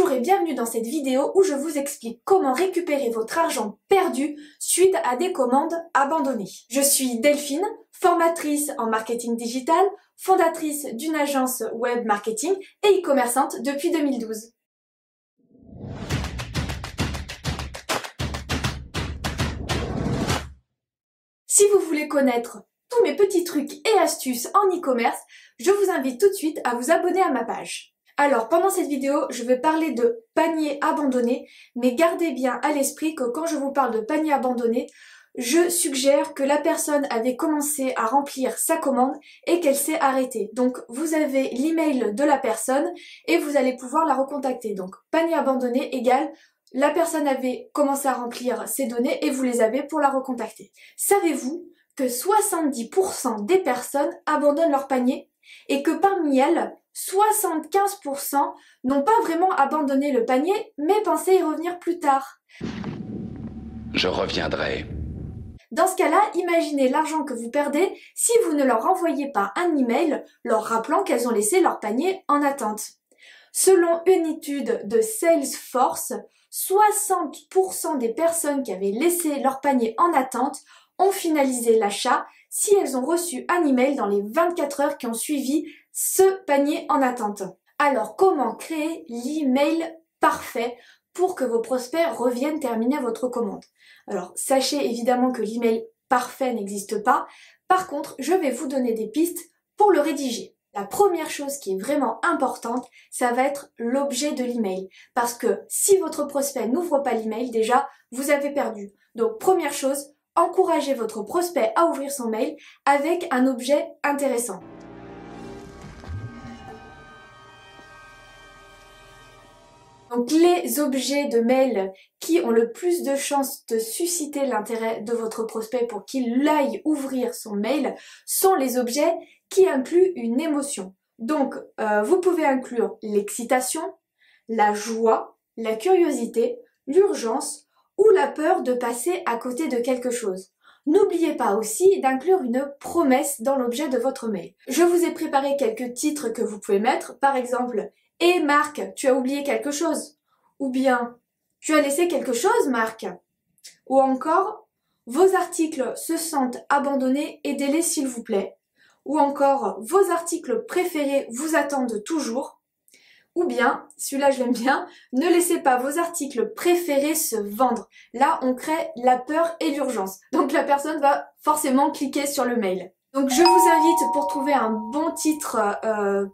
Bonjour et bienvenue dans cette vidéo où je vous explique comment récupérer votre argent perdu suite à des commandes abandonnées. Je suis Delphine, formatrice en marketing digital, fondatrice d'une agence web marketing et e-commerçante depuis 2012. Si vous voulez connaître tous mes petits trucs et astuces en e-commerce, je vous invite tout de suite à vous abonner à ma page. Alors, pendant cette vidéo, je vais parler de panier abandonné, mais gardez bien à l'esprit que quand je vous parle de panier abandonné, je suggère que la personne avait commencé à remplir sa commande et qu'elle s'est arrêtée. Donc, vous avez l'email de la personne et vous allez pouvoir la recontacter. Donc, panier abandonné égale la personne avait commencé à remplir ses données et vous les avez pour la recontacter. Savez-vous que 70% des personnes abandonnent leur panier et que parmi elles, 75% n'ont pas vraiment abandonné le panier, mais pensaient y revenir plus tard. Je reviendrai. Dans ce cas-là, imaginez l'argent que vous perdez si vous ne leur envoyez pas un email leur rappelant qu'elles ont laissé leur panier en attente. Selon une étude de Salesforce, 60% des personnes qui avaient laissé leur panier en attente ont finalisé l'achat si elles ont reçu un email dans les 24 heures qui ont suivi ce panier en attente. Alors, comment créer l'email parfait pour que vos prospects reviennent terminer votre commande? Alors, sachez évidemment que l'email parfait n'existe pas. Par contre, je vais vous donner des pistes pour le rédiger. La première chose qui est vraiment importante, ça va être l'objet de l'email. Parce que si votre prospect n'ouvre pas l'email, déjà, vous avez perdu. Donc, première chose, encouragez votre prospect à ouvrir son mail avec un objet intéressant. Donc les objets de mail qui ont le plus de chances de susciter l'intérêt de votre prospect pour qu'il aille ouvrir son mail sont les objets qui incluent une émotion. Donc vous pouvez inclure l'excitation, la joie, la curiosité, l'urgence ou la peur de passer à côté de quelque chose. N'oubliez pas aussi d'inclure une promesse dans l'objet de votre mail. Je vous ai préparé quelques titres que vous pouvez mettre, par exemple « Et Marc, tu as oublié quelque chose ?» ou bien « Tu as laissé quelque chose, Marc ?» ou encore « Vos articles se sentent abandonnés, aidez-les s'il vous plaît » ou encore « Vos articles préférés vous attendent toujours » ou bien, celui-là je l'aime bien, ne laissez pas vos articles préférés se vendre. Là, on crée la peur et l'urgence. Donc la personne va forcément cliquer sur le mail. Donc je vous invite pour trouver un bon titre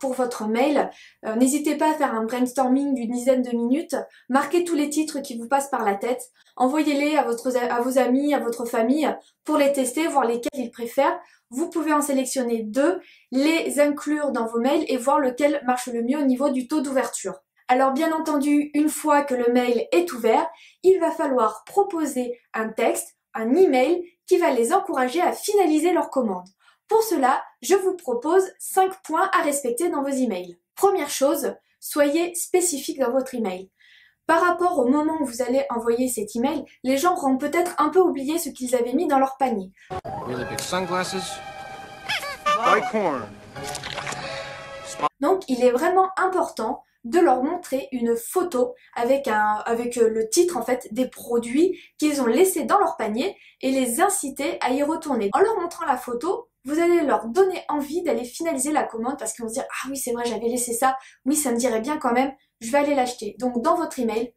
pour votre mail, n'hésitez pas à faire un brainstorming d'une dizaine de minutes, marquez tous les titres qui vous passent par la tête, envoyez-les à vos amis, à votre famille pour les tester, voir lesquels ils préfèrent. Vous pouvez en sélectionner 2, les inclure dans vos mails et voir lequel marche le mieux au niveau du taux d'ouverture. Alors bien entendu, une fois que le mail est ouvert, il va falloir proposer un texte, un email qui va les encourager à finaliser leur commande. Pour cela, je vous propose 5 points à respecter dans vos emails. Première chose, soyez spécifique dans votre email. Par rapport au moment où vous allez envoyer cet email, les gens auront peut-être un peu oublié ce qu'ils avaient mis dans leur panier. Really big sunglasses. Buy corn. Donc, il est vraiment important de leur montrer une photo avec le titre en fait des produits qu'ils ont laissés dans leur panier et les inciter à y retourner. En leur montrant la photo, vous allez leur donner envie d'aller finaliser la commande parce qu'ils vont se dire « Ah oui, c'est vrai, j'avais laissé ça, oui, ça me dirait bien quand même, je vais aller l'acheter. » Donc dans votre email,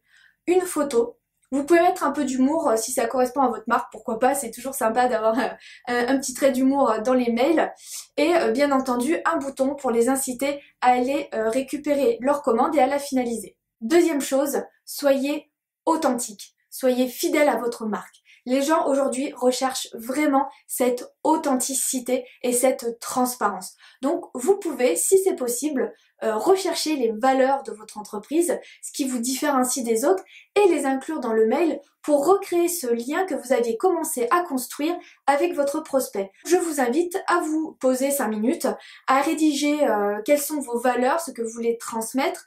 une photo. Vous pouvez mettre un peu d'humour si ça correspond à votre marque, pourquoi pas, c'est toujours sympa d'avoir un petit trait d'humour dans les mails. Et bien entendu, un bouton pour les inciter à aller récupérer leur commande et à la finaliser. Deuxième chose, soyez authentique, soyez fidèle à votre marque. Les gens aujourd'hui recherchent vraiment cette authenticité et cette transparence. Donc vous pouvez, si c'est possible, rechercher les valeurs de votre entreprise, ce qui vous différencie des autres, et les inclure dans le mail pour recréer ce lien que vous aviez commencé à construire avec votre prospect. Je vous invite à vous poser 5 minutes, à rédiger quelles sont vos valeurs, ce que vous voulez transmettre.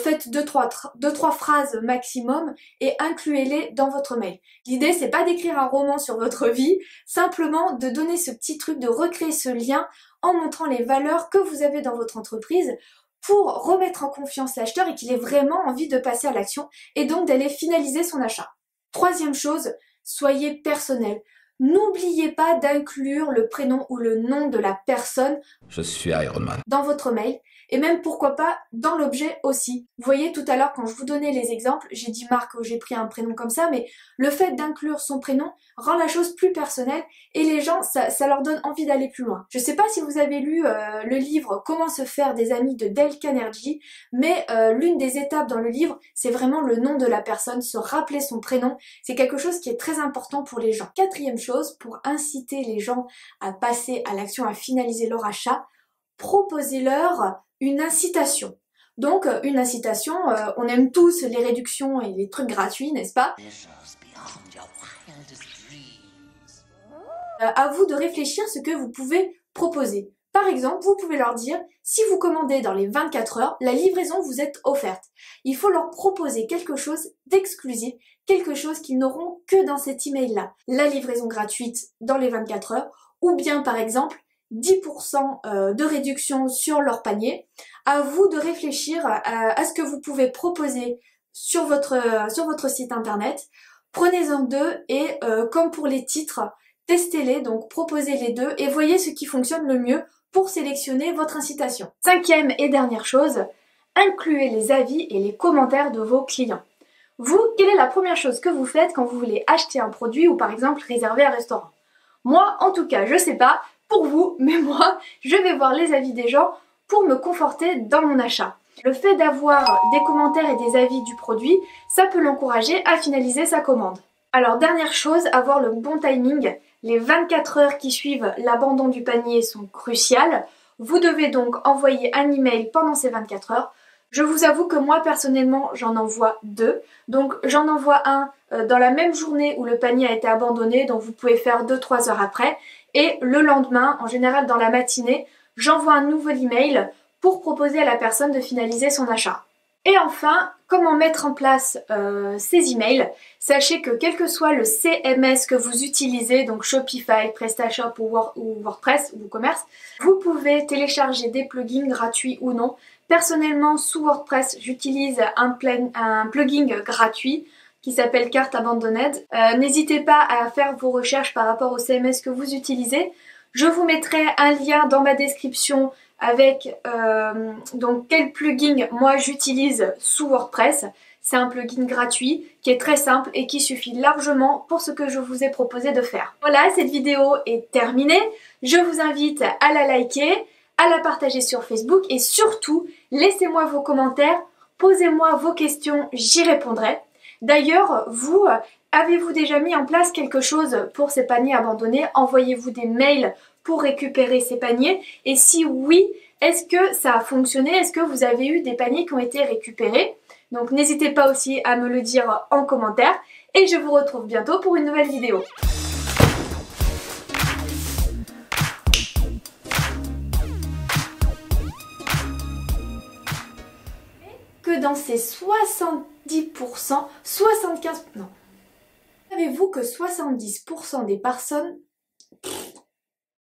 Faites 2-3 phrases maximum et incluez-les dans votre mail. L'idée, c'est pas d'écrire un roman sur votre vie, simplement de donner ce petit truc, de recréer ce lien en montrant les valeurs que vous avez dans votre entreprise pour remettre en confiance l'acheteur et qu'il ait vraiment envie de passer à l'action et donc d'aller finaliser son achat. Troisième chose, soyez personnel. N'oubliez pas d'inclure le prénom ou le nom de la personne Je suis Iron Man. dans votre mail et même pourquoi pas dans l'objet aussi. Vous voyez tout à l'heure quand je vous donnais les exemples, j'ai dit Marc où j'ai pris un prénom comme ça, mais le fait d'inclure son prénom rend la chose plus personnelle et les gens, ça leur donne envie d'aller plus loin. Je sais pas si vous avez lu le livre Comment se faire des amis de Dale Carnegie, mais l'une des étapes dans le livre, c'est vraiment le nom de la personne, se rappeler son prénom, c'est quelque chose qui est très important pour les gens. Quatrième chose, pour inciter les gens à passer à l'action, à finaliser leur achat, proposez-leur une incitation. Donc une incitation, on aime tous les réductions et les trucs gratuits, n'est-ce pas? À vous de réfléchir ce que vous pouvez proposer. Par exemple, vous pouvez leur dire, si vous commandez dans les 24 heures, la livraison vous est offerte. Il faut leur proposer quelque chose d'exclusif, quelque chose qu'ils n'auront que dans cet email-là. La livraison gratuite dans les 24 heures, ou bien par exemple, 10% de réduction sur leur panier. À vous de réfléchir à ce que vous pouvez proposer sur votre site internet. Prenez-en deux et comme pour les titres, testez-les, donc proposez les deux et voyez ce qui fonctionne le mieux pour sélectionner votre incitation. Cinquième et dernière chose, incluez les avis et les commentaires de vos clients. Vous, quelle est la première chose que vous faites quand vous voulez acheter un produit ou par exemple réserver un restaurant? Moi, en tout cas, je sais pas pour vous, mais moi, je vais voir les avis des gens pour me conforter dans mon achat. Le fait d'avoir des commentaires et des avis du produit, ça peut l'encourager à finaliser sa commande. Alors, dernière chose, avoir le bon timing. Les 24 heures qui suivent l'abandon du panier sont cruciales. Vous devez donc envoyer un email pendant ces 24 heures. Je vous avoue que moi, personnellement, j'en envoie 2. Donc, j'en envoie un dans la même journée où le panier a été abandonné, donc vous pouvez faire 2-3 heures après. Et le lendemain, en général dans la matinée, j'envoie un nouvel email pour proposer à la personne de finaliser son achat. Et enfin, comment mettre en place ces emails? Sachez que quel que soit le CMS que vous utilisez, donc Shopify, PrestaShop ou WordPress ou WooCommerce, vous pouvez télécharger des plugins gratuits ou non. Personnellement, sous WordPress, j'utilise un plugin gratuit qui s'appelle Cart Abandoned. N'hésitez pas à faire vos recherches par rapport au CMS que vous utilisez. Je vous mettrai un lien dans ma description avec donc quel plugin moi j'utilise sous WordPress. C'est un plugin gratuit qui est très simple et qui suffit largement pour ce que je vous ai proposé de faire. Voilà, cette vidéo est terminée. Je vous invite à la liker, à la partager sur Facebook et surtout, laissez-moi vos commentaires, posez-moi vos questions, j'y répondrai. D'ailleurs, vous, avez-vous déjà mis en place quelque chose pour ces paniers abandonnés? Envoyez-vous des mails pour récupérer ces paniers? Et si oui, est-ce que ça a fonctionné? Est-ce que vous avez eu des paniers qui ont été récupérés? Donc n'hésitez pas aussi à me le dire en commentaire. Et je vous retrouve bientôt pour une nouvelle vidéo. Que dans ces 70%, 75%, non. Savez-vous que 70% des personnes